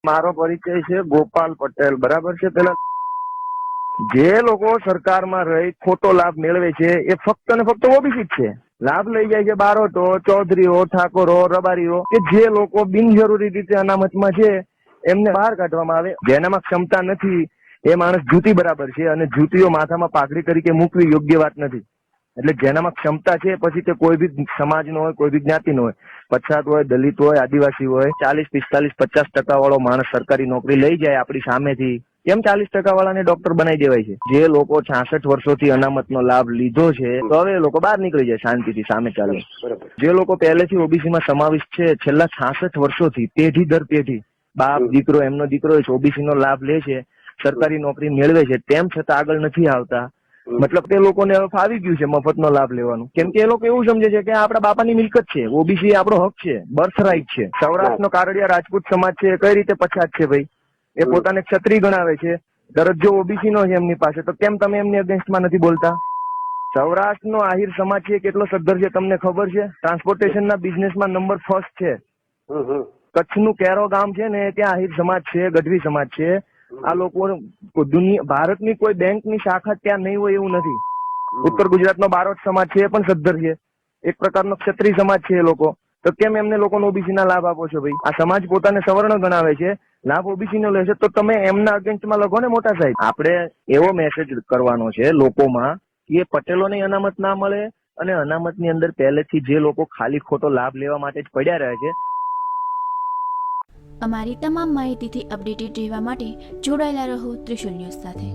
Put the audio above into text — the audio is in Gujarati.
મારો પરિચય છે ગોપાલ પટેલ, બરાબર છે. પેલા જે લોકો સરકારમાં રહી ખોટો લાભ મેળવે છે એ ફક્ત ને ફક્ત ઓબીસી જ છે. લાભ લઈ જાય છે બારોટો, ચૌધરીઓ, ઠાકોરો, રબારીઓ, કે જે લોકો બિનજરૂરી રીતે અનામતમાં છે એમને બહાર કાઢવામાં આવે. જેનામાં ક્ષમતા નથી એ માણસ જૂતી બરાબર છે, અને જૂતીઓ માથામાં પાઘડી તરીકે મૂકવી યોગ્ય વાત નથી. એટલે જેનામાં ક્ષમતા છે, પછી તે કોઈ બી સમાજનો હોય, કોઈ બી જ્ઞાતિનો હોય, પછાત હોય, દલિત હોય, આદિવાસી હોય, 40, 45, 50% વાળો માણસ સરકારી નોકરી લઈ જાય આપણી સામેથી, કેમ 40% વાળાને ડોક્ટર બનાવી દેવાય છે? જે લોકો 66 વર્ષોથી અનામતનો લાભ લીધો છે તો હવે એ લોકો બહાર નીકળી જાય શાંતિથી, સામે ચાલે. જે લોકો પહેલેથી ઓબીસીમાં સમાવિષ્ટ છે, છેલ્લા 66 વર્ષોથી પેઢી દર પેઢી બાપ દીકરો એમનો દીકરો ઓબીસી નો લાભ લે છે, સરકારી નોકરી મેળવે છે, તેમ છતાં આગળ નથી આવતા. મતલબ તે લોકોને હવે ફાવી ગયું છે મફતનો લાભ લેવાનું, કેમ કે એ લોકો એવું સમજે છે કે આપણા બાપાની મિલકત છે, ઓબીસી આપણો હક છે, બર્થ રાઇટ છે. સૌરાષ્ટ્રનો કારડિયા રાજપૂત સમાજ છે એ કઈ રીતે પછાત છે ભાઈ? એ પોતાને ક્ષત્રિય ગણાવે છે, દરજ્જો ઓબીસી નો છે એમની પાસે, તો કેમ તમે એમની અગેન્સ્ટમાં નથી બોલતા? સૌરાષ્ટ્રનો આહિર સમાજ છે કેટલો સદ્ધર છે તમને ખબર છે? ટ્રાન્સપોર્ટેશનના બિઝનેસમાં નંબર ફર્સ્ટ છે. કચ્છનું કેરો ગામ છે ને ત્યાં આહિર સમાજ છે, ગઢવી સમાજ છે. આ લોકો ભારતની કોઈ બેંકની શાખા ત્યાં નહીં હોય એવું નથી. ઉત્તર ગુજરાતનો બારોટ સમાજ છે એ પણ સદ્ધર છે, એક પ્રકારનો ક્ષત્રિય સમાજ છે એ લોકો. તો કેમ એમને લોકોને ઓબીસી ના લાભ આપો છો ભાઈ? આ સમાજ પોતાને સવર્ણ ગણાવે છે, લાભ ઓબીસી નો લેશે તો તમે એમના અગેન્સ્ટમાં લખો ને મોટા સાહેબ. આપણે એવો મેસેજ કરવાનો છે લોકોમાં કે પટેલોને અનામત ના મળે, અને અનામતની અંદર પહેલેથી જે લોકો ખાલી ખોટો લાભ લેવા માટે જ પડ્યા રહે છે. અમારી તમામ માહિતીથી અપડેટેડ રહેવા માટે જોડાયેલા રહો ત્રિશુલ ન્યૂઝ સાથે.